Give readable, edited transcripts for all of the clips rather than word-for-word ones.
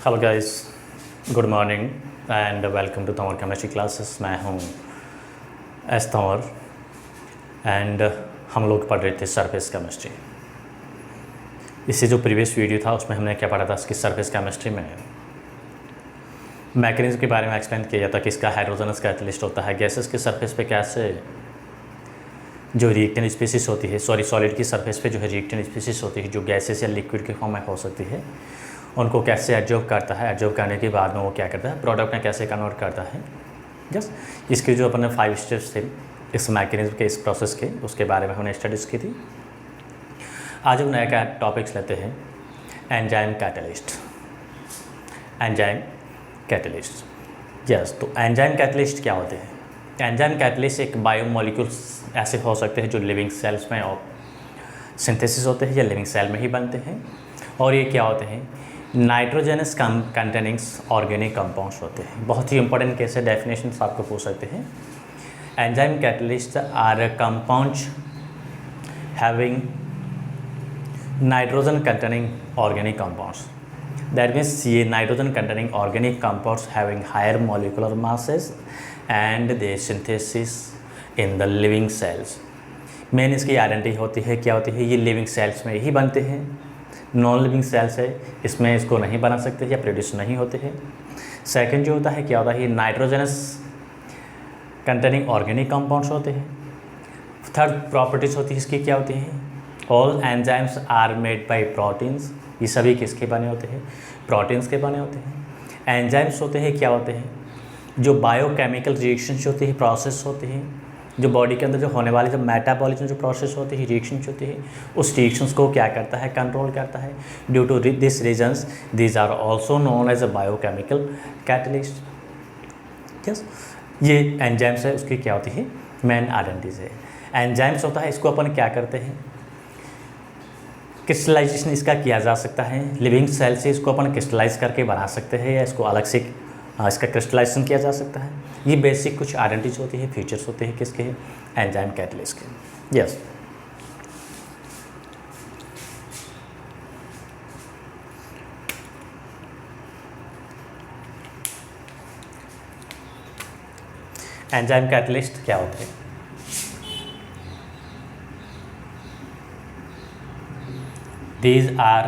Hello guys, good morning and welcome to Tanwar chemistry classes. मैं हूं S Tanwar and हम लोग पढ़ रहे थे सरफेस केमिस्ट्री। इससे जो प्रीवियस वीडियो था उसमें हमने क्या पढ़ा था, इसकी सरफेस केमिस्ट्री में मैकेनिज्म के बारे में एक्सप्लेन किया जाता कि इसका हाइड्रोजनस कैटलिस्ट होता है। गैसेस के सरफेस पे कैसे जो रिएक्टेंट स्पीसीज होती है, सॉलिड की सरफेस पे जो है रिएक्टेंट स्पीसीज होती है जो गैसेस या लिक्विड के फॉर्म में हो सकती है, उनको कैसे एब्जॉर्ब करता है। एब्जॉर्ब करने के बाद में वो क्या करता है, प्रोडक्ट में कैसे कन्वर्ट करता है। इसके जो अपने 5 स्टेप्स थे इस मैकेनिज्म के, इस प्रोसेस के, उसके बारे में हमने स्टडीज़ की थी। आज हम नया टॉपिक्स लेते हैं, एंजाइम कैटलिस्ट। एंजाइम कैटलिस्ट तो एंजाइम कैटलिस्ट क्या होते हैं? एंजाइम कैटलिस्ट एक बायोमोलिक्यूल्स ऐसे हो सकते हैं जो लिविंग सेल्स में और सिंथेसिस होते हैं या लिविंग सेल में ही बनते हैं। और ये क्या होते हैं? नाइट्रोजनस कंटेनिंग्स ऑर्गेनिक कंपाउंड्स होते हैं। बहुत ही इंपॉर्टेंट केस है, डेफिनेशन आपको पूछ सकते हैं। Enzyme catalyst are compounds having nitrogen containing organic compounds. That means ये nitrogen containing organic compounds having higher molecular masses and they synthesis in the living cells. Main इसकी आइडेंटिटी होती है, क्या होती है? ये लिविंग सेल्स में ही बनते हैं। नॉन लिविंग सेल्स है, इसमें इसको नहीं बना सकते या प्रोड्यूस नहीं होते हैं। सेकंड जो होता है, क्या होता है? ये नाइट्रोजनस कंटेनिंग ऑर्गेनिक कंपाउंड्स होते हैं। थर्ड प्रॉपर्टीज़ होती है इसकी, क्या होती है? All enzymes are made by proteins. ये सभी किसके बने होते हैं? प्रोटीन्स के बने होते हैं। एंजाइम्स होते हैं, क्या होते हैं? जो बायोकेमिकल रिएक्शंस होती है, प्रोसेस होते हैं, जो बॉडी के अंदर जो होने वाली जो मेटाबॉलिज्म जो प्रोसेस होती है, रिएक्शंस होती है, उस रिएक्शंस को क्या करता है? कंट्रोल करता है। Due to this reasons these are also known as a biochemical catalyst. Yes, ये एंजाइम्स है, उसकी क्या होती है? मेन आइडेंटिटीज है। एंजाइम्स होता है, इसको अपन क्या करते हैं? क्रिस्टलाइजेशन इसका किया जा सकता है। लिविंग सेल से इसको अपन क्रिस्टलाइज करके बना सकते हैं या इसको अलग से इसका क्रिस्टलाइजेशन किया जा सकता है। ये बेसिक कुछ आइडेंटिटीज होती है, फीचर्स होते हैं किसके? एंजाइम कैटलिस्ट के। यस, एंजाइम कैटलिस्ट क्या होते हैं? These are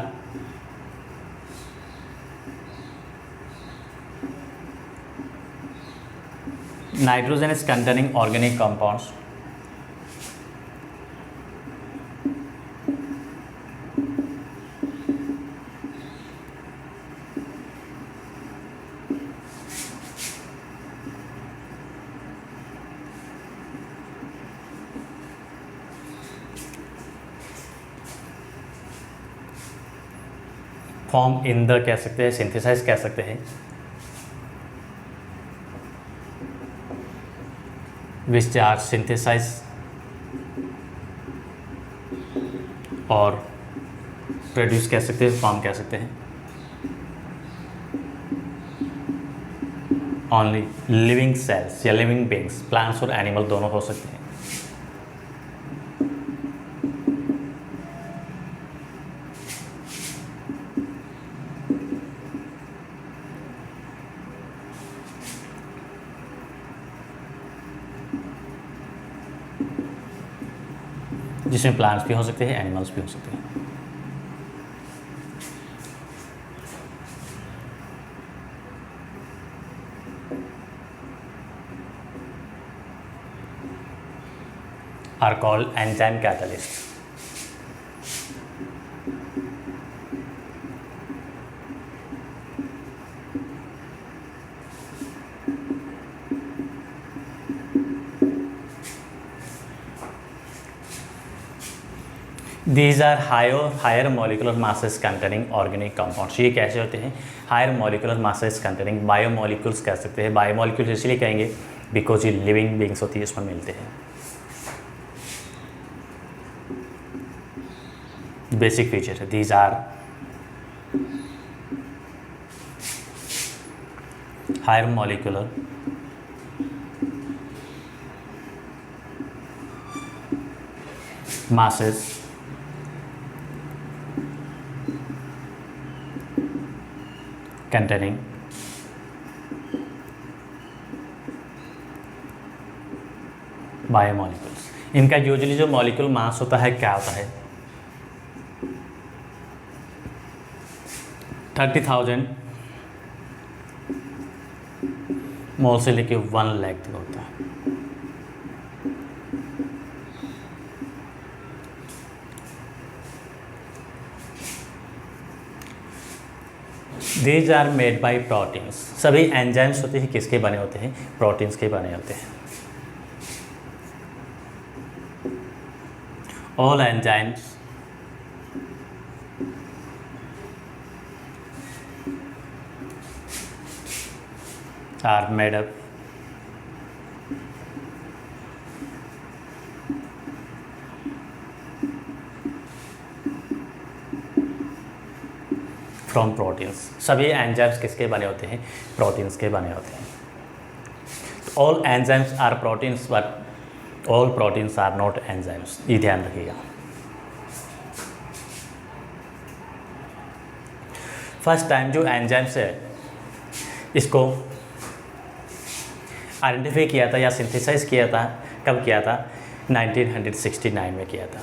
nitrogenous containing organic compounds form in the कह सकते हैं, सिंथेसाइज कह सकते हैं, विच आर सिंथेसाइज और प्रोड्यूस कह सकते हैं, फॉर्म कह सकते हैं ओनली लिविंग सेल्स या लिविंग बींग्स, प्लांट्स और एनिमल दोनों हो सकते हैं। जिसमें प्लांट्स भी हो सकते हैं, एनिमल्स भी हो सकते हैं। Are called enzyme catalyst. These are higher molecular masses containing organic compounds. ये कैसे होते हैं? Higher molecular masses containing biomolecules कह सकते हैं। बायोमोलिक्यूल्स इसलिए कहेंगे बिकॉज ये लिविंग बींग्स होती है, इसमें मिलते हैं। बेसिक फीचर है, these are higher molecular masses containing biomolecules. इनका यूजुअली जो मॉलिक्यूल मास होता है क्या होता है, 30,000 मोल से लेके 1 लाख तक होता है। These are made by proteins. सभी एंजाइम्स होते हैं किसके बने होते हैं, प्रोटीन्स के बने होते हैं। All enzymes are made up from proteins. सभी एंजाइम्स किसके बने होते हैं, प्रोटीन्स के बने होते हैं। All enzymes are proteins but all proteins are not enzymes, ये ध्यान रखिएगा। फर्स्ट टाइम जो एंजाइम्स है इसको आइडेंटिफाई किया था या सिंथेसाइज किया था, कब किया था, 1969 में किया था।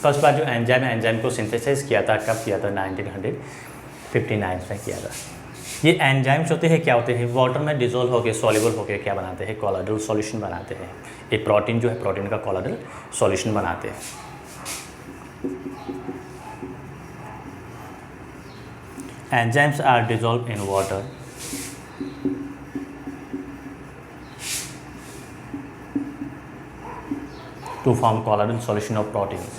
फर्स्ट बार जो एंजाइम को सिंथेसाइज किया था कब किया था, 1959 में किया था। ये एंजाइम्स होते हैं क्या होते हैं, वाटर में डिजोल्व होकर सॉल्युबल होकर क्या बनाते हैं, कोलाइडल सॉल्यूशन बनाते हैं। ये प्रोटीन जो है प्रोटीन का कोलाइडल सॉल्यूशन बनाते हैं। Enzymes are dissolve in water to form colloidal solution of proteins.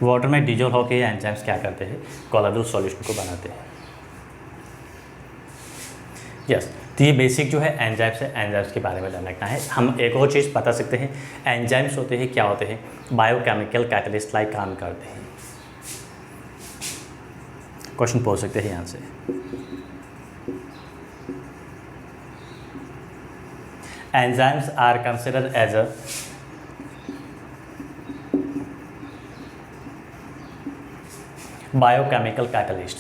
Water में डिजोल्व होकर एंजाइम्स क्या करते हैं, कोलाइडल सॉल्यूशन को बनाते हैं। यस, तो ये बेसिक जो है एंजाइम्स है, एंजाइम्स के बारे में जान रखना है। हम एक और चीज़ बता सकते हैं, एंजाइम्स होते हैं क्या होते हैं, बायोकेमिकल कैटलिस्ट लाइक काम करते हैं। क्वेश्चन पूछ सकते हैं यहाँ से। Enzymes are considered as a biochemical catalyst.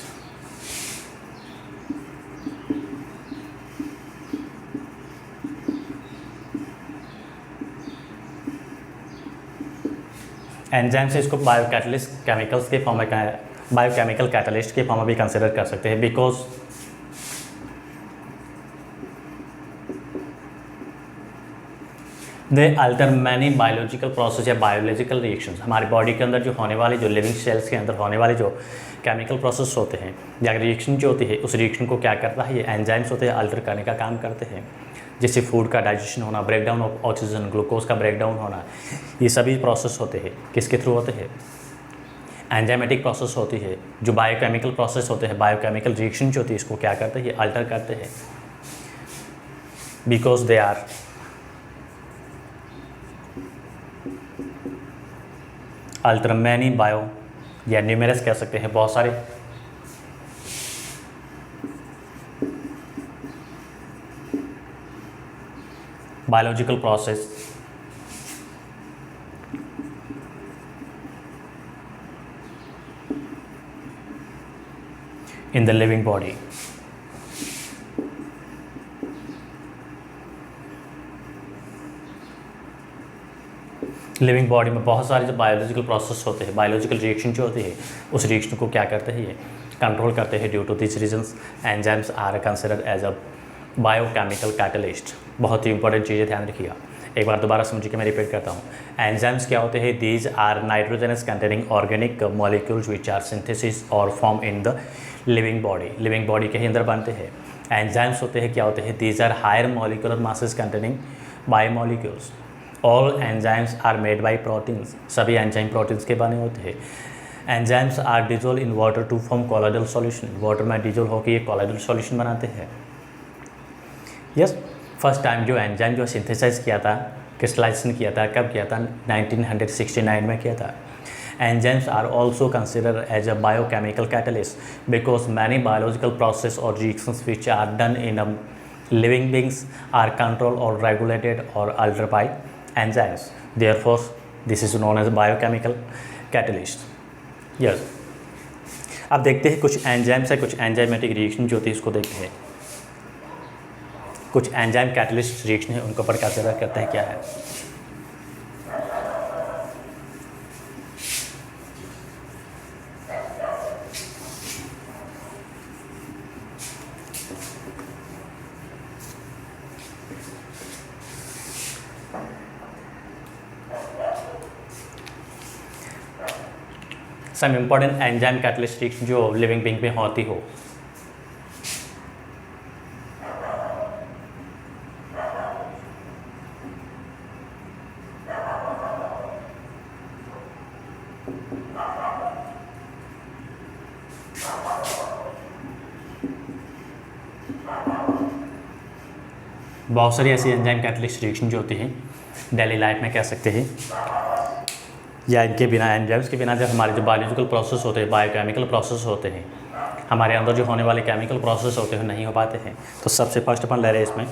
Enzymes इसको बायोकैटलिस्ट केमिकल्स के फॉर्म में बायोकेमिकल कैटलिस्ट के फॉर्म में भी कंसिडर कर सकते हैं, because they alter many biological process या बायोलॉजिकल रिएक्शंस। हमारी बॉडी के अंदर जो होने वाली, जो लिविंग सेल्स के अंदर होने वाले जो केमिकल प्रोसेस होते हैं या रिएक्शन जो होती है, उस रिएक्शन को क्या करता है, ये एंजाइम्स होते हैं, अल्टर करने का काम करते हैं। जैसे फूड का डाइजेशन होना, ब्रेकडाउन ऑफ ऑक्सीजन, ग्लूकोज का ब्रेकडाउन होना, ये सभी प्रोसेस होते हैं किसके थ्रू होते हैं, एंजाइमेटिक प्रोसेस होती है। जो बायोकेमिकल प्रोसेस होते हैं, बायोकेमिकल रिएक्शन जो होती है, इसको क्या करते हैं, ये अल्टर करते हैं, because they are alter many bio या न्यूमेरस कह सकते हैं, बहुत सारे biological process in the living body. Living body में बहुत सारे जो बायोलॉजिकल प्रोसेस होते हैं, बायोलॉजिकल रिएक्शन जो होती है, उस रिएक्शन को क्या करते हैं, ये कंट्रोल करते हैं। Due to this reasons enzymes are considered as a biochemical catalyst. बहुत ही इंपॉर्टेंट चीज़ें ध्यान रखिएगा, एक बार दोबारा समझिए कि मैं रिपीट करता हूँ। एंजाइम्स क्या होते हैं, these are nitrogenous containing organic molecules which are synthesis और form in the living body. Living body के ही अंदर बनते हैं। एंजाइम्स होते हैं क्या होते हैं, these are higher molecular masses containing biomolecules. All enzymes are made by proteins. सभी एंजाइम प्रोटीन्स के बने होते हैं। Enzymes are dissolve in water to form colloidal solution. Water में डिजोल्व होकर ये कोलाइडल सॉल्यूशन बनाते हैं। यस फर्स्ट टाइम जो एंजाइम जो सिंथेसाइज किया था, क्रिस्टलाइजेशन किया था, कब किया था? 1969 में किया था। Enzymes are also considered as a biochemical catalyst because many biological processes or reactions which are done in living beings are controlled or regulated or altered by enzymes. Therefore, this is known as biochemical catalyst. Yes. अब देखते हैं कुछ enzymes है, कुछ enzymatic reaction जो होती है इसको देखते हैं। कुछ एंजाइम कैटलिस्ट रिएक्शन है, उनको पर कंसिडर करते हैं क्या है। Some important enzyme catalyst reaction जो लिविंग बीइंग में होती हो। बहुत सारी ऐसी एंजाइम कैटलिस्ट रिएक्शन जो होती हैं डेली लाइफ में कह सकते हैं, या इनके बिना, एंजाइम्स के बिना जब हमारे जो बायोलॉजिकल प्रोसेस होते हैं, बायोकेमिकल प्रोसेस होते हैं, हमारे अंदर जो होने वाले केमिकल प्रोसेस होते हैं नहीं हो पाते हैं। तो सबसे फर्स्ट अपन ले रहे हैं इसमें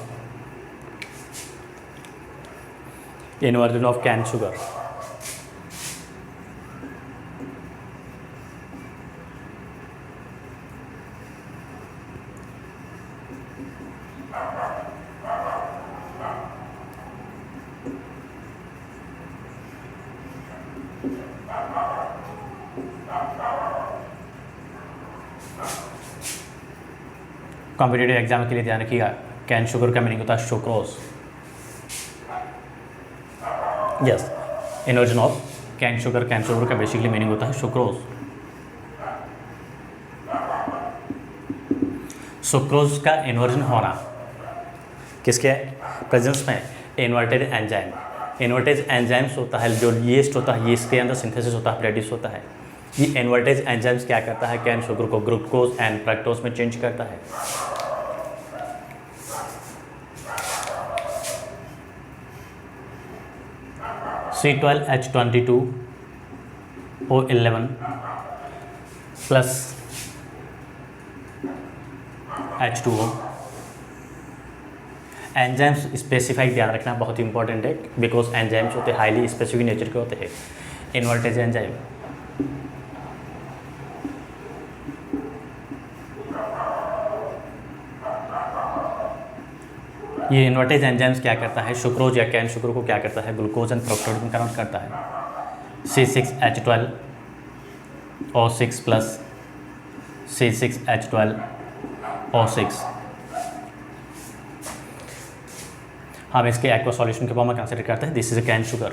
inversion of cane sugar. Competitive exam के लिए ध्यान रखिएगा, कैन शुगर का मीनिंग होता है sucrose. Yes, inversion of cane sugar का बेसिकली मीनिंग होता है सुक्रोज। सुक्रोज का इन्वर्जन होना किसके प्रेजेंस में? Inverted enzyme. इन्वर्टेज एंजाइम्स होता है जो यीस्ट होता है, यीस्ट के अंदर सिंथेसिस होता है, प्रोड्यूस होता है। ये इन्वर्टेज एंजाइम्स क्या करता है? कैन शुगर को ग्लूकोज एंड फ्रक्टोज में चेंज करता है। C12H22O11 plus H2O। Enzymes specified ध्यान रखना बहुत ही इंपॉर्टेंट है, बिकॉज एंजाइम्स होते हैं हाईली स्पेसिफिक नेचर के होते हैं। इन्वर्टेज एंजाइम, ये इन्वर्टेज एंजाइम्स क्या करता है? सुक्रोज या कैन शुगर को क्या करता है? ग्लूकोज एंड फ्रक्टोज में कन्वर्ट करता है। C6H12O6 प्लस C6H12O6 हम इसके एक्वा सॉल्यूशन के फॉर्म में कंसिडर करते हैं। This is a cane sugar.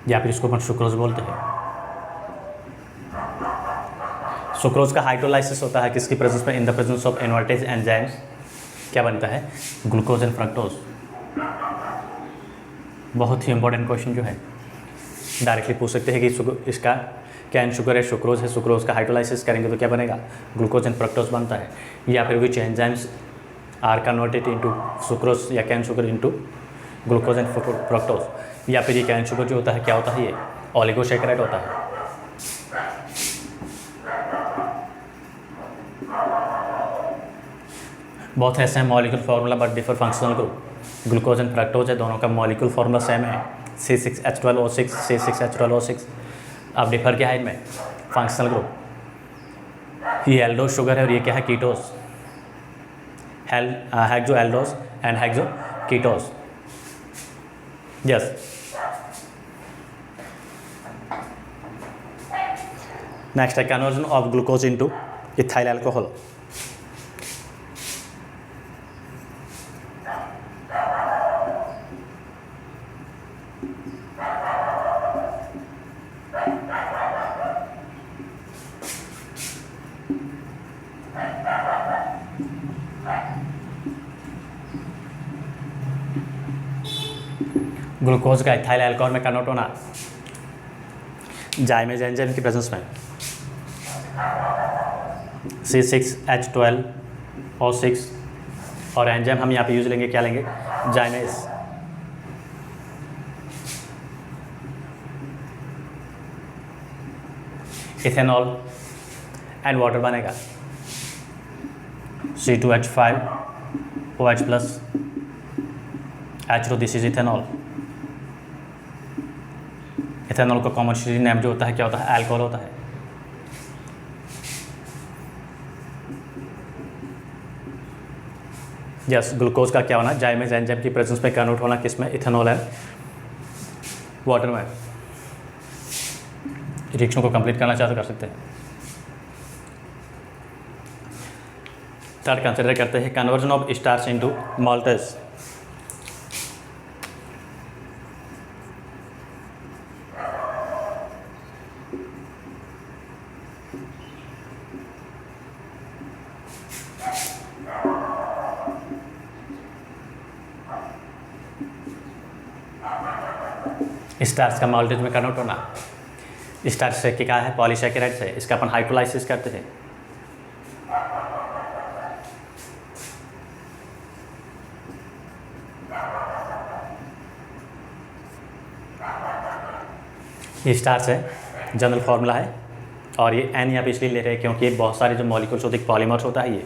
या फिर इसको अपन सुक्रोज बोलते हैं। सुक्रोज का हाइड्रोलाइसिस होता है किसकी प्रेजेंस में? In the presence of invertase enzymes क्या बनता है? Glucose and fructose. बहुत ही इंपॉर्टेंट क्वेश्चन जो है डायरेक्टली पूछ सकते हैं कि इसका कैन शुगर है, सुक्रोज है, सुक्रोज का हाइड्रोलाइसिस करेंगे तो क्या बनेगा? ग्लूकोज एंड फ्रक्टोज बनता है। या फिर which enzymes are converted into sucrose या cane sugar into glucose and fructose. या फिर ये कैन शुगर जो होता है क्या होता है? ये ओलिगोसैकेराइड होता है। बहुत ऐसे हैं molecule formula but differ functional group. Glucose and fructose है, दोनों का मॉलिक्यूल फार्मूला सेम है, C6H12O6 C6H12O6। अब डिफर क्या है इनमें? Functional group. ये एल्डोज शुगर है और ये क्या है? Ketose. Hexo aldose and hexo ketose. Yes, next है conversion of glucose into ethyl alcohol. Glucose का इथाइल अल्कोहल में कन्वर्ट होना जाइमेज एंजाइम की प्रेजेंस में। C6H12O6 और एंजाइम हम यहाँ पे यूज लेंगे, क्या लेंगे, जाइमेस। इथेनॉल एंड वाटर बनेगा C2H5OH plus H2, this is ethanol. Ethanol का कॉमर्शियल नेम जो होता है क्या होता है, अल्कोहल होता है। यस, ग्लूकोज का क्या होना, जाइमेस एंजाइम की प्रेजेंस में कन्वर्ट होना, किसमें, इथेनॉल एंड वाटर में। रिएक्शन को कंप्लीट करना चाहते कर सकते हैं। थर्ड कंसिडर करते हैं conversion of starch into maltase. Starch का माल्टेज में कन्वर्ट होना, स्टार्च से क्या है, पॉलीसैकेराइड से, इसका अपन हाइड्रोलाइसिस करते हैं। ये स्टार्च है, जनरल फार्मूला है, और ये एन यहाँ पे इसलिए ले रहे हैं क्योंकि बहुत सारे जो मॉलिक्यूल्स होते हैं, पॉलीमर्स होता है ये।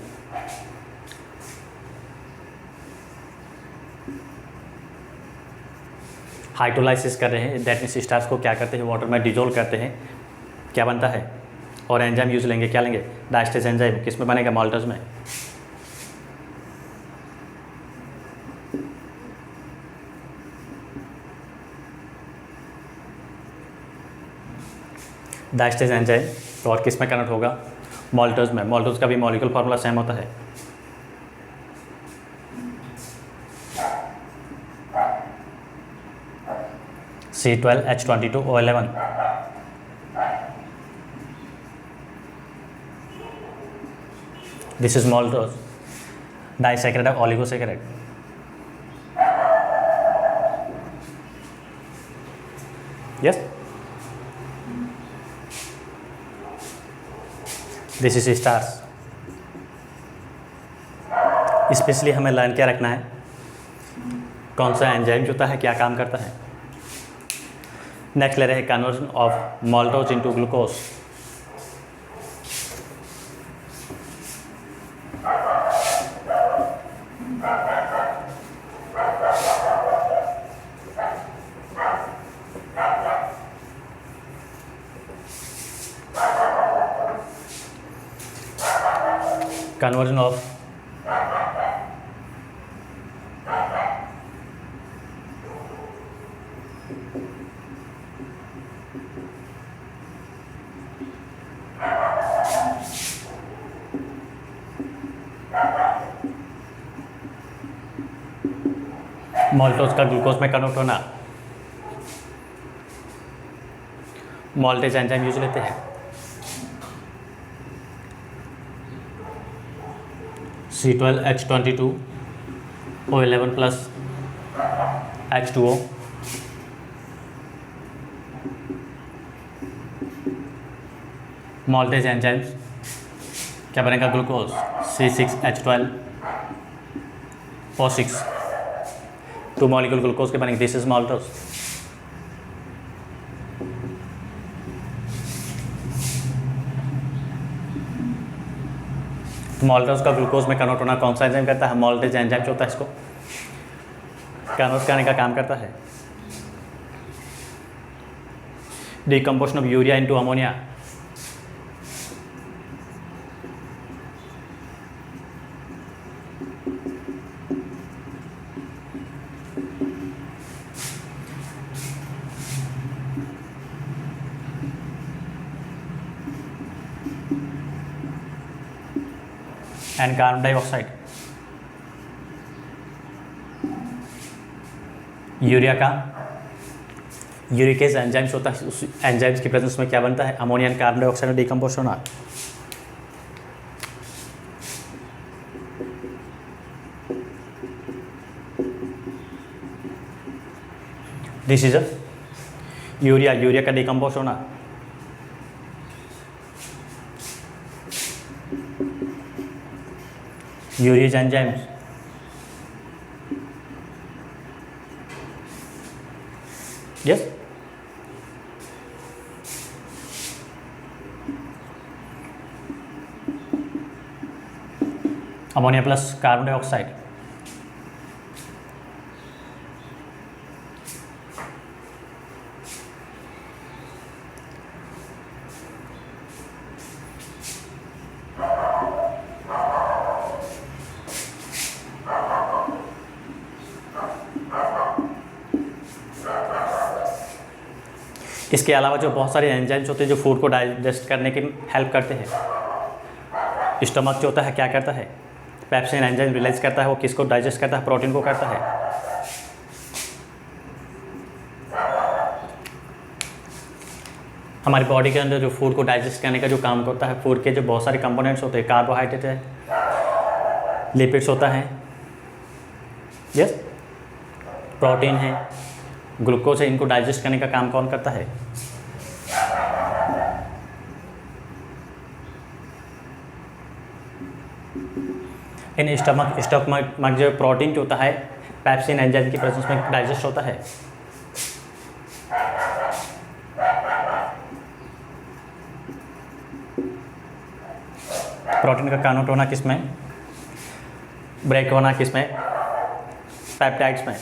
हाइड्रोलाइसिस कर रहे हैं, दैट मीन्स स्टार्च को क्या करते हैं, वाटर में डिजोल्व करते हैं, क्या बनता है, और एंजाइम यूज लेंगे, क्या लेंगे, डायस्टेज एंजाइम, किस में बनेगा, माल्टोज में। डायस्टेज एंजाइम और किस में कन्वर्ट होगा, माल्टोज में। माल्टोज का भी मॉलिक्यूल फार्मूला सेम होता है। C12H22O11। This is maltose, disaccharide of oligosaccharide. Yes, this is starch. Specially हमें लर्न क्या रखना है, कौन सा एंजाइम होता है, क्या काम करता है। नेक्स्ट ले रहे हैं conversion of maltose into glucose. Conversion of maltose का ग्लूकोज में कन्वर्ट होना, माल्टेज एंजाइम यूज लेते हैं। C12H22O11 plus H2O, maltase enzymes, क्या बनेगा, ग्लूकोज C6H12O6, 2 मॉलिक्यूल ग्लूकोज के बनेंगे, दिस इज माल्टोज। माल्टोज का ग्लूकोज में कन्वर्ट होना कौन सा एंजाइम करता है, माल्टेज एंजाइम जो होता है इसको कन्वर्ट करने का काम करता है। Decomposition of urea into ammonia, and carbon dioxide. Urea का यूरिकेज एंजाइम्स होता है, उस एंजाइम्स की प्रेजेंस में क्या बनता है, अमोनिया एंड कार्बन डाइऑक्साइड में डिकम्पोज होना। दिस इज अ यूरिया का डिकम्पोज होना। urease enzymes, yes, ammonia plus carbon dioxide, इसके अलावा जो बहुत सारे एंजाइम्स होते हैं जो फूड को डाइजेस्ट करने की हेल्प करते हैं। स्टमक जो होता है क्या करता है, पेप्सिन एंजाइम रिलीज करता है, वो किसको डाइजेस्ट करता है, प्रोटीन को करता है। हमारी बॉडी के अंदर जो फूड को डाइजेस्ट करने का जो काम करता है, फूड के जो बहुत सारे कंपोनेंट्स होते हैं, कार्बोहाइड्रेट है, लिपिड्स होता है, यस, प्रोटीन है, ग्लूकोज है, इनको डाइजेस्ट करने का काम कौन करता है? इन स्टमक जो प्रोटीन जो होता है पेप्सिन एंजाइम की प्रेजेंस में डाइजेस्ट होता है। प्रोटीन का कन्वर्ट होना किसमें, ब्रेक होना किसमें, पेप्टाइड्स में।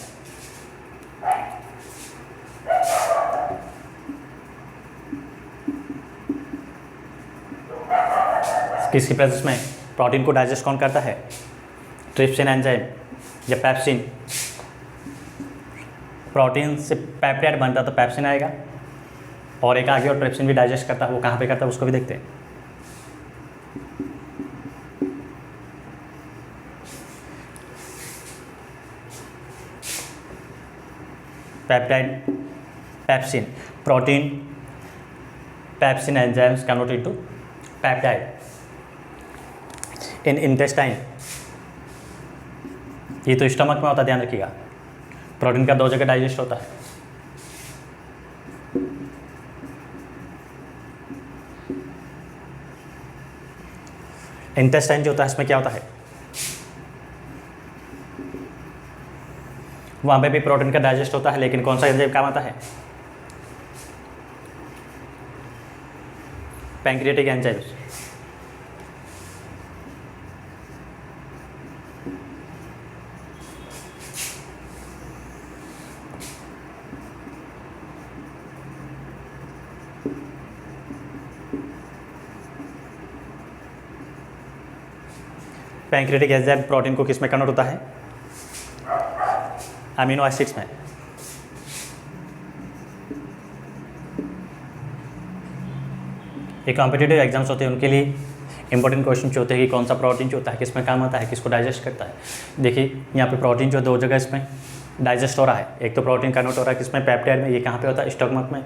किसकी प्रेजेंस में? प्रोटीन को डाइजेस्ट कौन करता है? ट्रिप्सिन एंजाइम या पेप्सिन। प्रोटीन से पेप्टाइड बनता तो पेप्सिन आएगा, और एक आगे और ट्रिप्सिन भी डाइजेस्ट करता है, वो कहाँ पे करता है उसको भी देखते हैं। Peptide, pepsin, protein, pepsin enzymes convert into peptide इन इंटेस्टाइन। ये तो स्टमक में होता है, ध्यान रखिएगा। प्रोटीन का 2 जगह डाइजेस्ट होता है। इंटेस्टाइन जो होता है इसमें क्या होता है, वहाँ पे भी प्रोटीन का डाइजेस्ट होता है, लेकिन कौन सा एंजाइम काम आता है? Pancreatic enzymes. Pancreatic enzyme protein को किस में कन्वर्ट होता है? अमीनो एसिड्स में। ये कॉम्पिटिटिव एग्जाम्स होते हैं, उनके लिए इंपॉर्टेंट क्वेश्चन जो होते हैं कि कौन सा प्रोटीन जो होता है किस में काम आता है, किसको डाइजेस्ट करता है। देखिए यहाँ पे प्रोटीन जो 2 जगह इसमें डाइजेस्ट हो रहा है। एक तो प्रोटीन कन्वर्ट हो रहा है किसमें, पेप्टाइड में। ये कहाँ पे होता है? स्टमक में,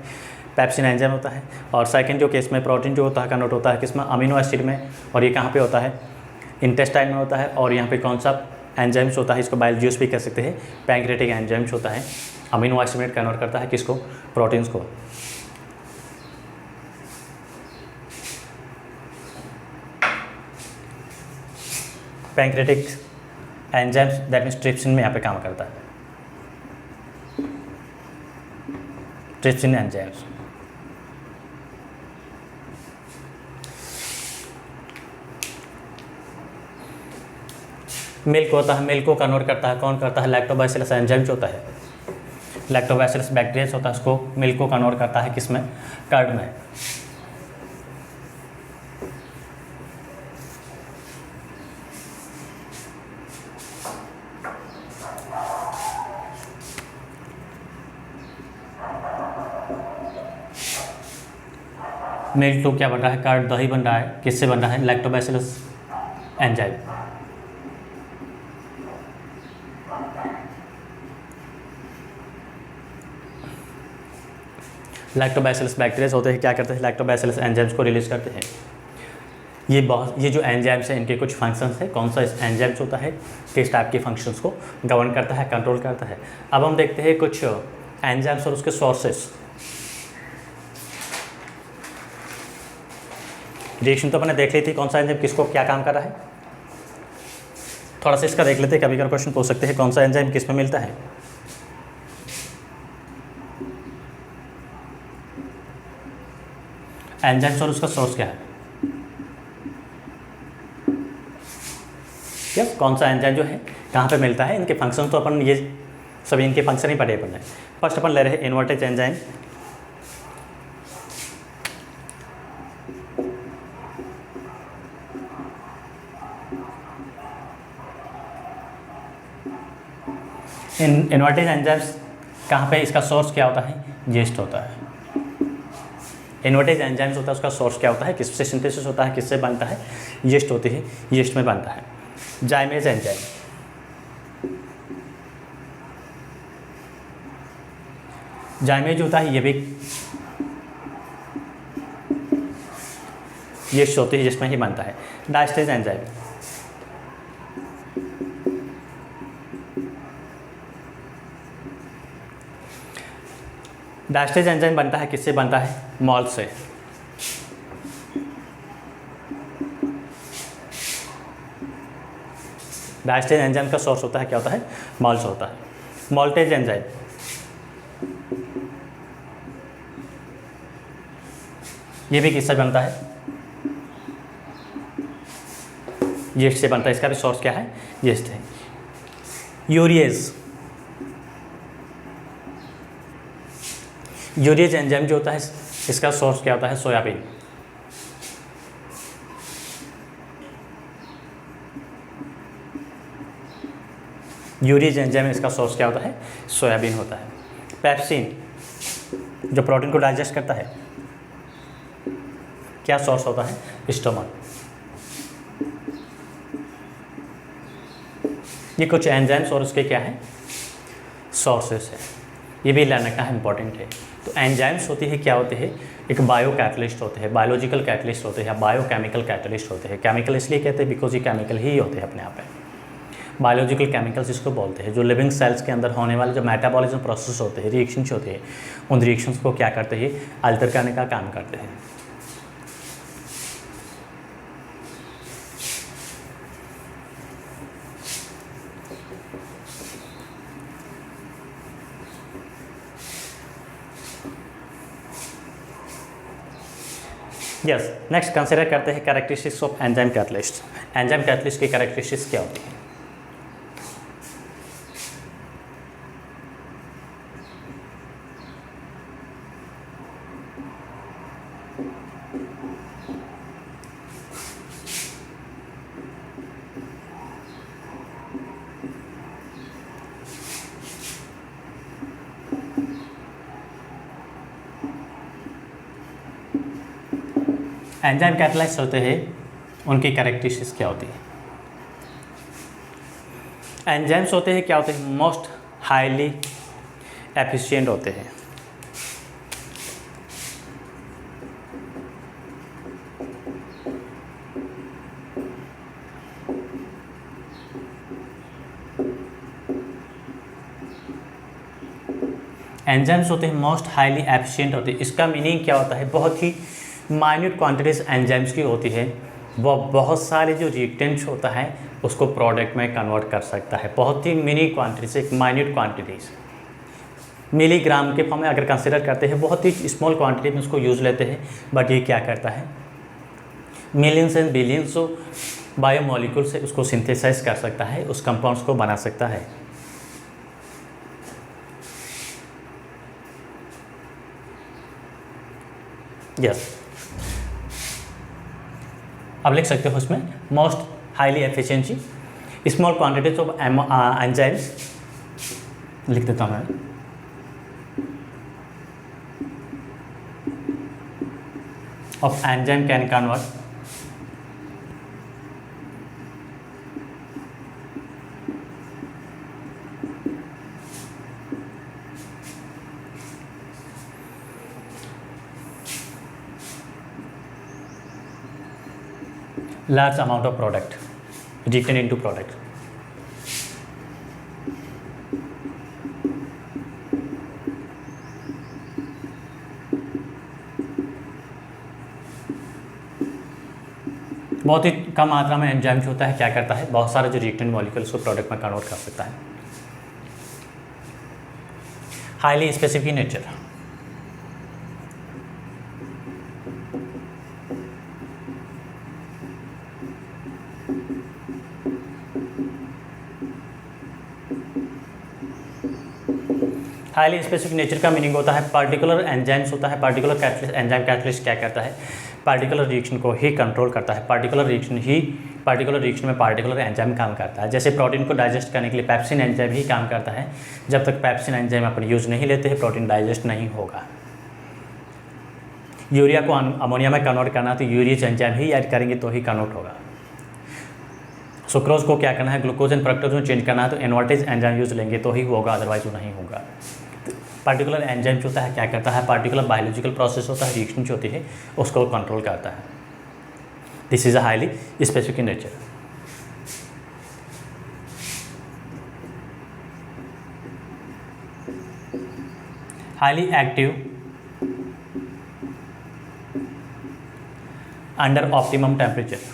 पेप्सिन एंजाइम होता है। और सेकंड जो केस में प्रोटीन जो होता है कन्वर्ट होता है किसमें, अमीनो एसिड में। और ये कहाँ पे होता है? इंटेस्टाइन में होता है। और यहाँ पे कौन सा एंजाइम्स होता है, इसको बाइल ज्यूस भी कह सकते हैं, पैंक्रियाटिक एंजाइम्स होता है। अमीनो एसिड में कन्वर्ट करता है किसको? प्रोटीन्स को। Pancreatic enzymes that means trypsin में यहाँ पे काम करता है, ट्रिप्सिन एंजाइम्स। मिल्क होता है, मिल्क को कन्वर्ट करता है कौन करता है? लैक्टोबैसिलस एंजाइम्स होता है। लैक्टोबैसिलस बैक्टीरिया होता है, उसको मिल्क को कन्वर्ट करता है किसमें? कर्ड में। मिल्क तो क्या बन रहा है? कर्ड, दही बन रहा है। किससे बन रहा है? Lactobacillus enzyme. लैक्टोबैसिलस बैक्टीरिया होते हैं, क्या करते हैं? लैक्टोबैसिलस एंजाइम्स को रिलीज करते हैं। ये जो एंजाइम्स हैं इनके कुछ फंक्शंस है। कौन सा एंजाइम्स होता है, किस टाइप के फंक्शंस को गवर्न करता है, कंट्रोल करता है। अब हम देखते हैं कुछ एंजाइम्स और उसके सोर्सेस। रिएक्शन तो अपने देख ली थी, कौन सा एंजाइम किसको क्या काम कर रहा है। थोड़ा सा इसका देख लेते हैं, कभी कभी क्वेश्चन पूछ सकते हैं कौन सा एंजाइम किस में मिलता है। एंजाइम्स और उसका सोर्स क्या है, क्या कौन सा एंजाइम जो है कहाँ पे मिलता है, इनके फंक्शन तो अपन ये सभी इनके फंक्शन ही पढ़े अपन ने। फर्स्ट अपन ले रहे हैं इन्वर्टेज एंजाइम। इन्वर्टेज एंजाइम्स कहाँ पे, इसका सोर्स क्या होता है, यीस्ट होता है। इन्वर्टेज एंजाइम्स होता है, उसका सोर्स क्या होता है, किससे सिंथेसिस होता है, किससे बनता है, यीस्ट होती है, यीस्ट में बनता है। जाइमेज एंजाइम, जाइमेज होता है, ये भी यीस्ट होती है जिसमें ही बनता है। डायस्टेज एंजाइम, डायस्टेज एंजाइम बनता है, किससे बनता है, मॉल से। डायस्टेज एंजाइम का सोर्स होता है, क्या होता है, मॉल से होता है। मॉल्टेज एंजाइम, ये भी किससे बनता है, यीस्ट से बनता है, इसका भी सोर्स क्या है, यीस्ट है। यूरिएज, यूरिएज एंजाइम जो होता है इसका सोर्स क्या होता है, सोयाबीन। यूरिएज एंजाइम इसका सोर्स क्या होता है, सोयाबीन होता है। पेप्सिन, जो प्रोटीन को डाइजेस्ट करता है, क्या सोर्स होता है, स्टोमक। ये कुछ एंजाइम्स और उसके क्या है, सोर्सेस है, ये भी लर्न रखना है, इंपॉर्टेंट है। तो एंजाइम्स होती है, क्या होते हैं, एक बायो कैटलिस्ट होते हैं, बायोलॉजिकल कैटलिस्ट होते हैं, या बायोकेमिकल कैटलिस्ट होते हैं। केमिकल इसलिए कहते हैं बिकॉज ये केमिकल ही होते हैं अपने आप में। बायोलॉजिकल केमिकल्स इसको बोलते हैं, जो लिविंग सेल्स के अंदर होने वाले जो मेटाबॉलिज्म प्रोसेस होते हैं, रिएक्शंस होते हैं, उन रिएक्शंस को क्या करते हैं, अल्टर करने का काम करते हैं। यस, नेक्स्ट कंसिडर करते हैं characteristics of enzyme catalyst. Enzyme catalyst की कैरेक्टरिस्टिक्स क्या होती है। एंजाइम कैटलाइस्ट होते हैं, उनकी कैरेक्टरिस्टिक्स क्या होती है। एंजाइम्स होते हैं, क्या होते हैं, मोस्ट हाईली एफिशिएंट होते हैं। एंजाइम्स होते हैं मोस्ट हाईली एफिशिएंट होते हैं। इसका मीनिंग क्या होता है, बहुत ही माइन्यूट क्वांटिटीज एंजाइम्स की होती है, वो बहुत सारे जो रिएक्टेंट्स होता है उसको प्रोडक्ट में कन्वर्ट कर सकता है। बहुत ही मिनी क्वांटिटीज, एक माइन्यूट क्वांटिटीज, मिलीग्राम के फॉर्म में अगर कंसिडर करते हैं, बहुत ही स्मॉल क्वांटिटी में उसको यूज़ लेते हैं, बट ये क्या करता है, मिलियंस एंड बिलियंस बायोमोलिक्यूल से उसको सिंथेसाइज कर सकता है, उस कंपाउंड्स को बना सकता है। यस, अब लिख सकते हो उसमें most highly efficiency, small quantities of enzymes, लिख देता हूँ मैं, of enzyme can convert large amount of product written into product. बहुत ही कम मात्रा में एंजाइम जो होता है क्या करता है, बहुत सारे जो रिएक्टेंट मॉलिक्यूल्स को प्रोडक्ट में कन्वर्ट कर सकता है। Highly specific nature, highly specific nature का मीनिंग होता है पार्टिकुलर एंजाइम्स होता है, पार्टिकुलर कैटलिस्ट, एंजाइम कैटलिस्ट क्या करता है, पार्टिकुलर रिएक्शन को ही कंट्रोल करता है, पार्टिकुलर रिएक्शन में पार्टिकुलर एंजाइम काम करता है। जैसे प्रोटीन को डाइजेस्ट करने के लिए पेप्सिन एंजाइम ही काम करता है, जब तक पेप्सिन एंजाइम अपन यूज़ नहीं लेते हैं प्रोटीन डाइजेस्ट नहीं होगा। यूरिया को अमोनिया में कन्वर्ट करना तो यूरियस एंजाइम ही ऐड करेंगे तो ही कन्वर्ट होगा। सुक्रोज को क्या करना है, ग्लूकोज एंड फ्रक्टोज में चेंज करना है तो इन्वर्टेज एंजाइम यूज लेंगे तो ही होगा, अदरवाइज वो नहीं होगा। पार्टिकुलर एंजाइम जो होता है क्या करता है, पार्टिकुलर बायोलॉजिकल प्रोसेस होता है, रिएक्शन जो होती है उसको कंट्रोल करता है। This is a highly specific in nature. Highly active under optimum temperature,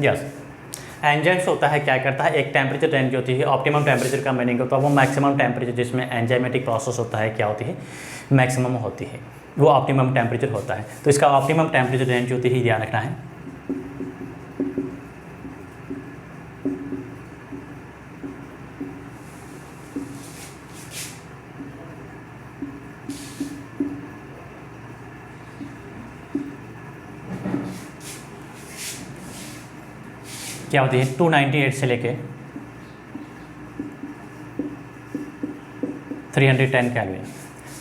yes. Enzymes होता है क्या करता है, एक टेम्परेचर रेंज जो होती है, ऑप्टिमम टेम्परेचर का मीनिंग होता है वो मैक्सिमम टेम्परेचर जिसमें एंजाइमेटिक प्रोसेस होता है क्या होती है, मैक्सिमम होती है, वो ऑप्टिमम टेम्परेचर होता है। तो इसका ऑप्टिमम टेम्परेचर रेंज होती है, ध्यान रखना है। क्या होती है 298 से लेके 310 केल्विन।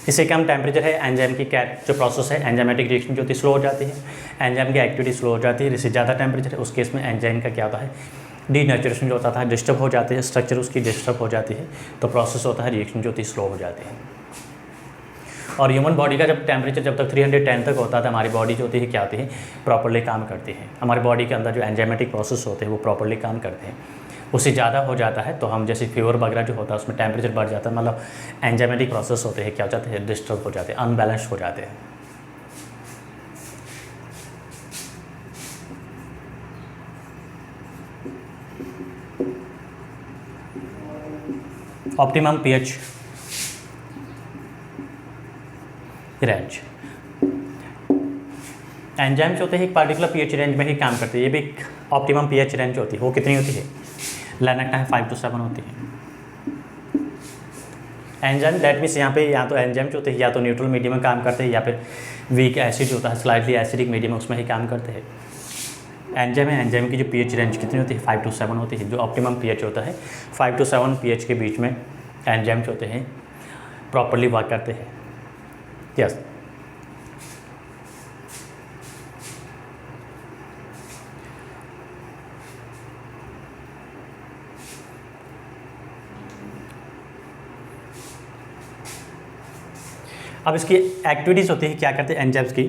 इससे कम टेम्परेचर है एंजाइम की जो प्रोसेस है, एंजाइमेटिक रिएक्शन जो होती है स्लो हो जाती है, एंजाइम की एक्टिविटी स्लो हो जाती है। इससे ज़्यादा टेम्परेचर है उस केस में एंजाइम का क्या होता है, डीनेचुरेशन जो होता था, डिस्टर्ब हो जाती है, स्ट्रक्चर उसकी डिस्टर्ब हो जाती है, तो प्रोसेस होता है रिएक्शन जो होती है स्लो हो जाती है। और ह्यूमन बॉडी का जब टेम्परेचर जब तक 310 तक होता है हमारी बॉडी जो होती है क्या होती है, प्रॉपर्ली काम करती है। हमारी बॉडी के अंदर जो एंजाइमेटिक प्रोसेस होते हैं वो प्रॉपर्ली काम करते हैं। उससे ज़्यादा हो जाता है तो हम जैसे फीवर वगैरह जो होता है उसमें टेम्परेचर बढ़ जाता है, मतलब एंजाइमेटिक प्रोसेस होते हैं क्या हो जाते हैं, डिस्टर्ब हो जाते हैं, अनबैलेंस हो जाते हैं। ऑप्टिमम पीएच रेंज, एंजाइम्स होते हैं एक पार्टिकुलर पीएच रेंज में ही काम करते हैं। ये भी एक ऑप्टिमम पीएच रेंज होती है, वो कितनी होती है, लेना है 5 to 7 होती है। एंजाइम दैट मीन्स यहाँ पे या तो एंजाइम्स होते हैं या तो न्यूट्रल मीडियम में काम करते हैं या फिर वीक एसिड होता है, स्लाइटली एसिडिक मीडियम उसमें ही काम करते हैं। एंजाइम की जो पीएच रेंज कितनी होती है, 5 to 7 होती है। जो ऑप्टिमम पीएच होता है 5 to 7 पीएच के बीच में एंजाइम्स होते हैं प्रॉपर्ली वर्क करते हैं। यस अब इसकी एक्टिविटीज़ होती है क्या करते हैं एंजाइम्स की,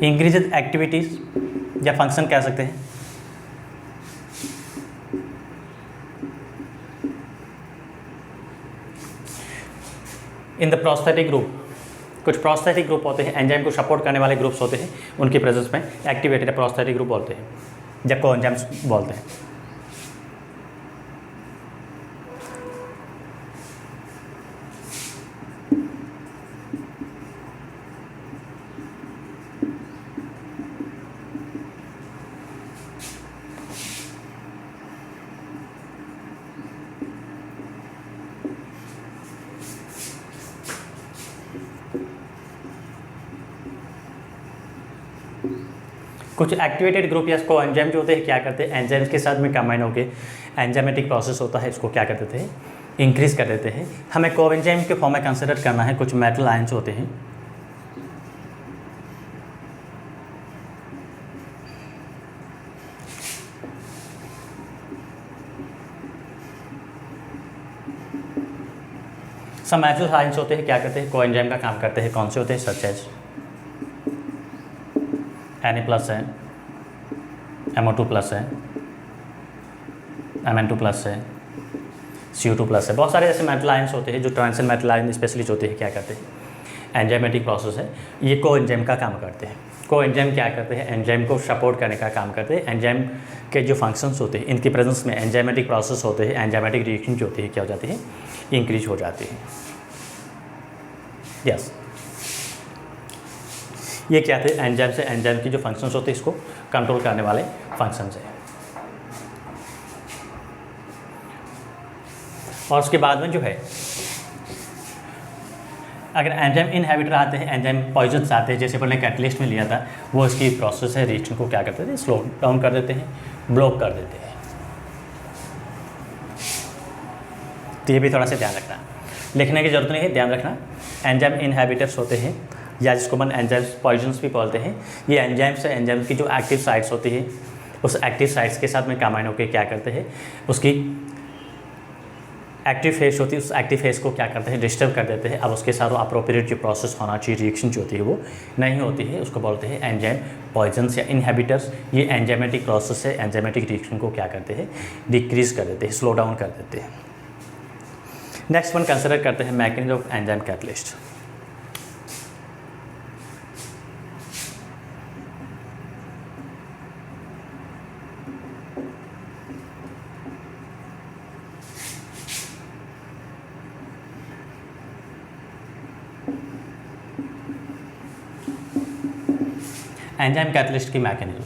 इंक्रीजेज एक्टिविटीज़ या फंक्शन कह सकते हैं। इन द प्रोस्थेटिक ग्रुप, कुछ प्रोस्थेटिक ग्रुप होते हैं एंजाइम को सपोर्ट करने वाले ग्रुप्स होते हैं, उनकी प्रेजेंस में एक्टिवेटेड प्रोस्थेटिक ग्रुप बोलते हैं या कोएंजाइम्स बोलते हैं। कुछ एक्टिवेटेड ग्रुप या कोएंजाइम जो होते हैं क्या करते हैं, एंजाइम्स के साथ में कंबाइन होकर एंजाइमेटिक प्रोसेस होता है इसको क्या कर देते हैं, इंक्रीज कर देते हैं। हमें कोएंजाइम के फॉर्म में कंसिडर करना है। कुछ मेटल आयंस होते हैं सब मेटल आयंस होते हैं क्या करते हैं, कोएंजाइम का काम करते हैं। कौन से होते हैं, सच एज Na+ है, MO2+ है, Mn2+ है, CO2+ है, बहुत सारे ऐसे मेटल आयंस होते हैं जो ट्रांजिशन मेटल आयन स्पेशलिस्ट होते हैं, क्या करते हैं, एंजाइमेटिक प्रोसेस है, ये को एंजाइम का काम करते हैं। को एंजाइम क्या करते हैं, एंजाइम को सपोर्ट करने का काम करते हैं। एंजाइम के जो फंक्शंस होते हैं, इनकी प्रेजेंस में एंजाइमेटिक प्रोसेस होते हैं, एंजाइमेटिक रिएक्शन जो होती है क्या हो जाती है, इंक्रीज हो जाती है। यस, ये क्या थे, एंजाइम से एंजाइम की जो फंक्शंस होते हैं इसको कंट्रोल करने वाले फंक्शंस हैं। और उसके बाद में जो है, अगर एंजाइम इनहिबिटर आते हैं, एंजाइम पॉइजन्स आते हैं, जैसे अपने कैटलिस्ट में लिया था, वो इसकी प्रोसेस है रिएक्शन को क्या करते थे, स्लो डाउन कर देते हैं, ब्लॉक कर देते हैं। तो ये भी थोड़ा सा ध्यान रखना, लिखने की जरूरत नहीं है, ध्यान रखना। एंजाइम इनहिबिटर्स होते हैं या जिसको मन एंजाइम पॉइजन्स भी बोलते हैं, ये एंजाइम से एंजाइम की जो एक्टिव साइट्स होती है, उस एक्टिव साइट्स के साथ में कंबाइन होकर क्या करते हैं, उसकी एक्टिव फेस होती है, उस एक्टिव फेस को क्या करते हैं, डिस्टर्ब कर देते हैं। अब उसके साथ वो अप्रोप्रिएट जो प्रोसेस होना चाहिए, रिएक्शन जो होती है वो नहीं होती है, उसको बोलते हैं एंजाइम पॉइजन्स या इनहिबिटर्स। ये एंजाइमेटिक प्रोसेस है, एंजाइमेटिक रिएक्शन को क्या करते हैं, डिक्रीज कर देते हैं, स्लो डाउन कर देते हैं। नेक्स्ट वन कंसिडर करते हैं mechanism of enzyme catalyst. Enzyme catalyst की मैकेनिज्म,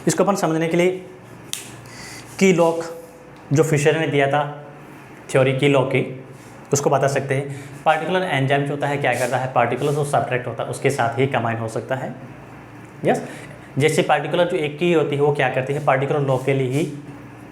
इसको अपन समझने के लिए की लॉक जो फिशर ने दिया था, थ्योरी की लॉक की, उसको बता सकते हैं। पार्टिकुलर एंजाइम जो होता है क्या करता है, पार्टिकुलर जो सब्सट्रैक्ट होता है उसके साथ ही कंबाइन हो सकता है। यस, जैसे पार्टिकुलर जो एक की होती है वो क्या करती है, पार्टिकुलर लॉक के लिए ही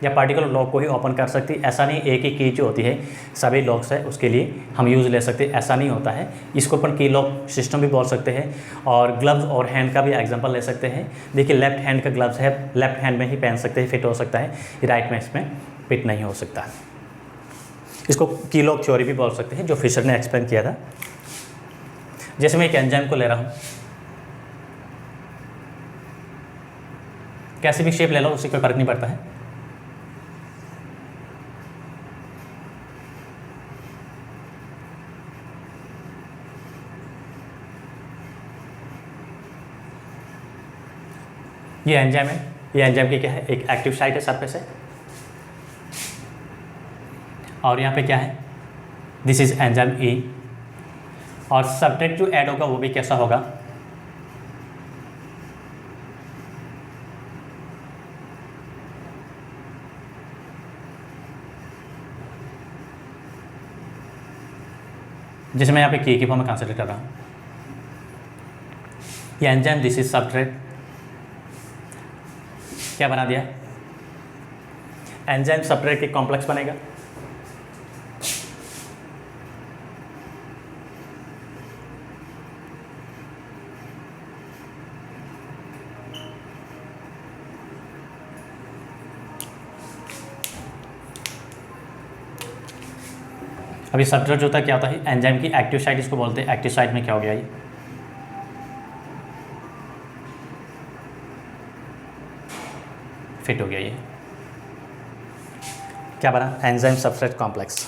या पार्टिकुलर लॉक को ही ओपन कर सकती है। ऐसा नहीं एक ही की जो होती है सभी लॉक्स है उसके लिए हम यूज़ ले सकते हैं, ऐसा नहीं होता है। इसको अपन की लॉक सिस्टम भी बोल सकते हैं। और ग्लव्स और हैंड का भी एग्जांपल ले सकते हैं। देखिए लेफ्ट हैंड का ग्लव्स है, लेफ्ट हैंड में ही पहन सकते हैं, फिट हो सकता है, राइट में इसमें फिट नहीं हो सकता है। इसको की लॉक थ्योरी भी बोल सकते हैं, जो फिशर ने एक्सप्लेन किया था। जैसे मैं एक एंजाइम को ले रहा हूँ, कैसे भी शेप ले लो उससे कोई फर्क नहीं पड़ता है। ये एंजाइम है, ये एंजाइम की क्या है, एक एक्टिव साइट है सरफेस है, और यहाँ पे क्या है, दिस इज एंजाइम ए। और सब्सट्रेट जो ऐड होगा वो भी कैसा होगा, जैसे मैं यहाँ पे की फॉर्म में कंसिडर कर रहा हूँ। ये एंजाइम, दिस इज सब्सट्रेट, क्या बना दिया, एंजाइम सब्सट्रेट के कॉम्प्लेक्स बनेगा। अभी सब्सट्रेट जो होता है क्या होता है, एंजाइम की एक्टिव साइट इसको बोलते हैं। एक्टिव साइट में क्या हो गया, ये फिट हो गया, ये क्या बना, एंजाइम सब्सट्रेट कॉम्प्लेक्स।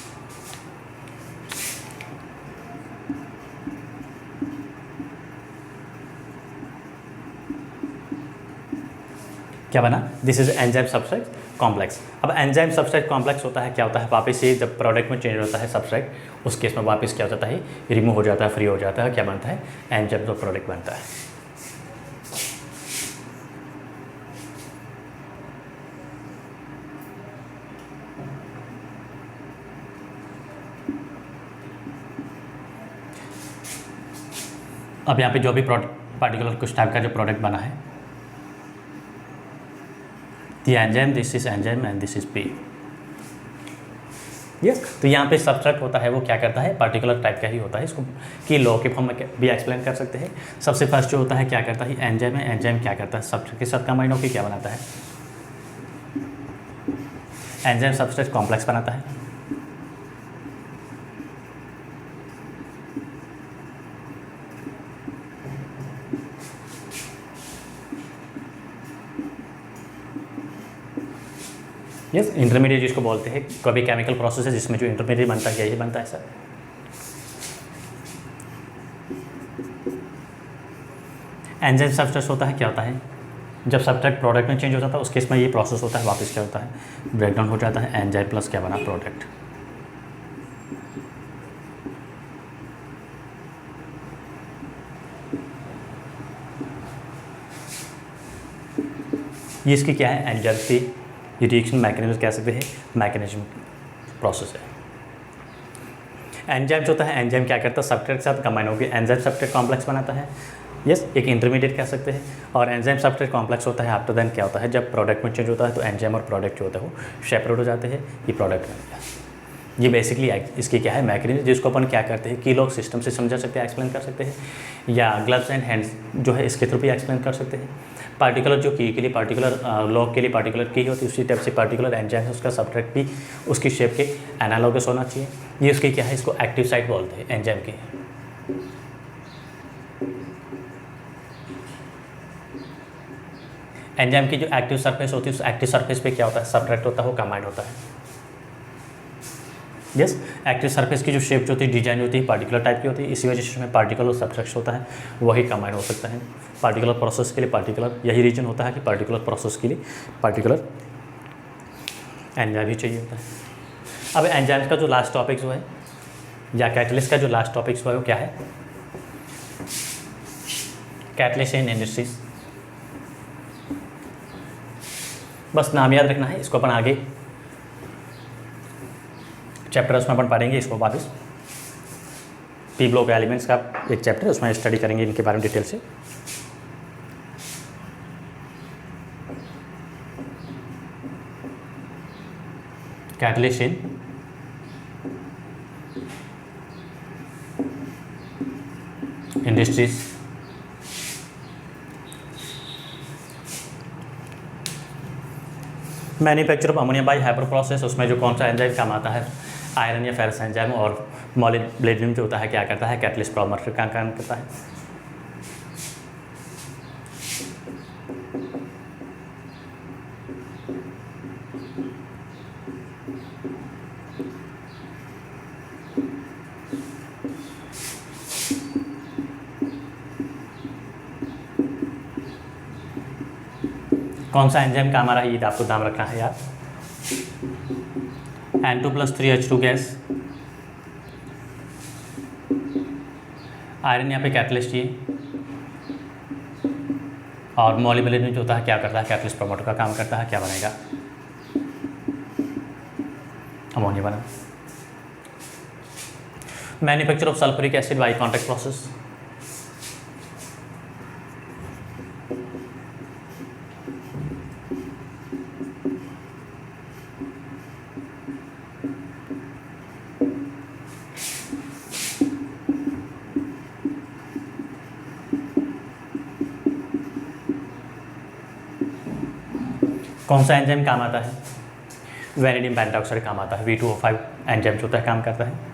क्या बना, this is enzyme substrate complex. अब एंजाइम सब्सट्रेट कॉम्प्लेक्स होता है क्या होता है, वापस ये जब प्रोडक्ट में चेंज होता है सब्सट्रेट, उस केस में वापस क्या हो जाता है, रिमूव हो जाता है, फ्री हो जाता है, क्या बनता है, एंजाइम जो प्रोडक्ट बनता है। अब यहाँ पे जो भी पार्टिकुलर कुछ टाइप का जो प्रोडक्ट बना है, the enzyme, this is enzyme and this is P. Yes, तो यहाँ पे सब्सट्रैक्ट होता है वो क्या करता है, पार्टिकुलर टाइप का ही होता है। इसको की लॉ के फॉर्म में भी एक्सप्लेन कर सकते हैं। सबसे फर्स्ट जो होता है क्या करता है, एंजाइम है, एंजाइम क्या करता है, सब्सट्रैक्ट के साथ कंबाइन होकर क्या बनाता है, एंजाइम सब्सट्रैट कॉम्प्लेक्स बनाता है। यस, इंटरमीडिएट जिसको बोलते हैं, कभी केमिकल प्रोसेस है जिसमें जो इंटरमीडिएट बनता है यही बनता है सर। एंजाइम सब्सट्रेट होता है, क्या होता है, जब सब्सट्रेट प्रोडक्ट में चेंज हो जाता है उस केस में ये प्रोसेस होता है, वापस क्या होता है, ब्रेकडाउन हो जाता है, एंजाइम प्लस क्या बना, प्रोडक्ट। ये इसकी क्या है, एंजाइम की रिएक्शन मैकेनिज्म कह सकते हैं, मैकेनिज्म प्रोसेस है। एंजाइम जो होता है, एंजाइम क्या करता है, सब्सट्रेट के साथ कंबाइन होकर एंजाइम सब्सट्रेट कॉम्प्लेक्स बनाता है। यस, एक इंटरमीडिएट कह सकते हैं। और एंजाइम सब्सट्रेट कॉम्प्लेक्स होता है आफ्टर देन क्या होता है, जब प्रोडक्ट में चेंज होता है तो एंजाइम और प्रोडक्ट जो होता है वो सेपरेट हो जाते हैं, ये प्रोडक्ट बन गया। ये बेसिकली इसकी क्या है, मैकेनिज्म, जिसको अपन क्या करते हैं कि लोग सिस्टम से समझा सकते हैं, एक्सप्लेन कर सकते हैं, या ग्लव्स एंड हैंड्स जो है इसके थ्रू भी एक्सप्लेन कर सकते हैं। पार्टिकुलर जो की के लिए पार्टिकुलर लॉग के लिए पार्टिकुलर की होती है, उसी टाइप से पार्टिकुलर एंजाइम है उसका सब्सट्रेट भी उसकी शेप के एनालॉगस होना चाहिए। ये उसकी क्या है, इसको एक्टिव साइट बोलते हैं एंजाइम के। एंजाइम की जो एक्टिव सरफेस होती है उस एक्टिव सरफेस पे क्या होता है, सब्सट्रेट होता है वो कंबाइंड होता है। यस, एक्टिव सरफेस की जो शेप जो होती है, डिजाइन होती है, पार्टिकुलर टाइप की होती है, इसी वजह से उसमें पार्टिकुलर और सब्सट्रेट होता है वही कंबाइन हो सकता है। पार्टिकुलर प्रोसेस के लिए पार्टिकुलर, यही रीजन होता है कि पार्टिकुलर प्रोसेस के लिए पार्टिकुलर एंजाइम ही चाहिए होता है। अब एंजाइम का जो लास्ट टॉपिक जो है, या कैटलिस्ट का जो लास्ट टॉपिक जो है वो क्या है, कैटलिस्ट इन इंडस्ट्रीज। बस नाम याद रखना है, इसको अपन आगे चैप्टर उसमें अपन पढ़ेंगे, इसको वापस पी ब्लॉक एलिमेंट्स का एक चैप्टर है उसमें स्टडी करेंगे इनके बारे में डिटेल से। Catalyst in industries. Manufacture of ammonia by hyper process, उसमें जो कौन सा एंजाइम काम आता है, आयरन या फेरस एंजाइम, और मॉलिब्डेनम जो होता है क्या करता है, कैटलिस्ट फॉर्मर का काम करता है। कौन सा एंजाइम काम आ रहा है ये आपको ध्यान रखना है यार। N2+3H2 गैस, आयरन यहाँ पे कैटलिस्ट ये, और मॉलिब्डेनम जो होता है क्या करता है, कैटलिस्ट प्रमोटर का काम करता है, क्या बनेगा, अमोनिया बना। Manufacture of sulphuric acid by contact process, कौन सा एंजाइम काम आता है, वैनिडियम पेंटॉक्साइड काम आता है, V2O5 एंजाइम जो होता है काम करता है।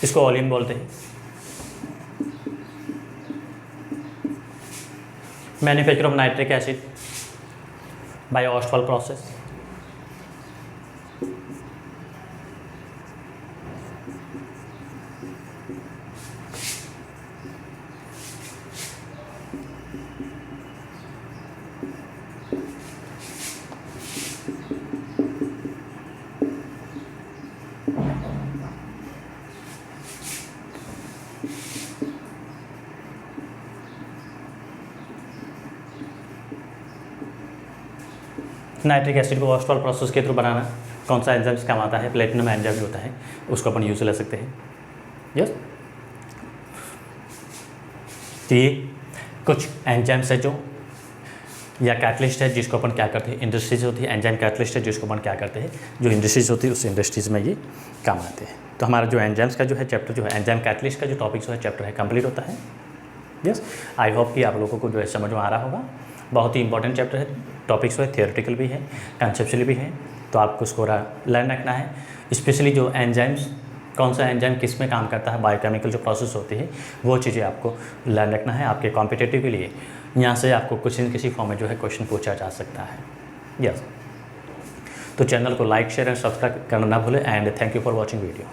इसको ओलियन बोलते हैं। Manufacture of nitric acid by Ostwald process, nitric acid को ऑस्टवाल प्रोसेस के थ्रू बनाना। कौन सा एंजाइम काम आता है, प्लेटिनम एंजाइम जो होता है उसको अपन यूज ले सकते हैं। यस, तो ये कुछ एंजाइम्स है जो या कैटलिस्ट है जिसको अपन क्या करते हैं, इंडस्ट्रीज होती है, एंजाइम कैटलिस्ट है जिसको अपन क्या करते हैं, जो इंडस्ट्रीज होती है उस इंडस्ट्रीज़ में ये काम आते हैं। तो हमारा जो एंजाइम्स का जो है चैप्टर, जो है एंजाइम कैटलिस्ट का जो टॉपिक जो है चैप्टर है कंप्लीट होता है। यस, आई होप कि आप लोगों को जो है समझ में आ रहा होगा। बहुत ही इंपॉर्टेंट चैप्टर है, टॉपिक्स है, थियोरेटिकल भी है, कंसेप्चुअली भी है, तो आपको उसको लर्न रखना है। स्पेशली जो एंजाइम्स, कौन सा एंजाइम किस में काम करता है, बायोकेमिकल जो प्रोसेस होती है वो चीज़ें आपको लर्न रखना है आपके कॉम्पिटिटिव के लिए। यहाँ से आपको किसी न किसी फॉर्म में जो है क्वेश्चन पूछा जा सकता है। यस, तो चैनल को लाइक, शेयर एंड सब्सक्राइब करना ना भूलें and thank you for watching video.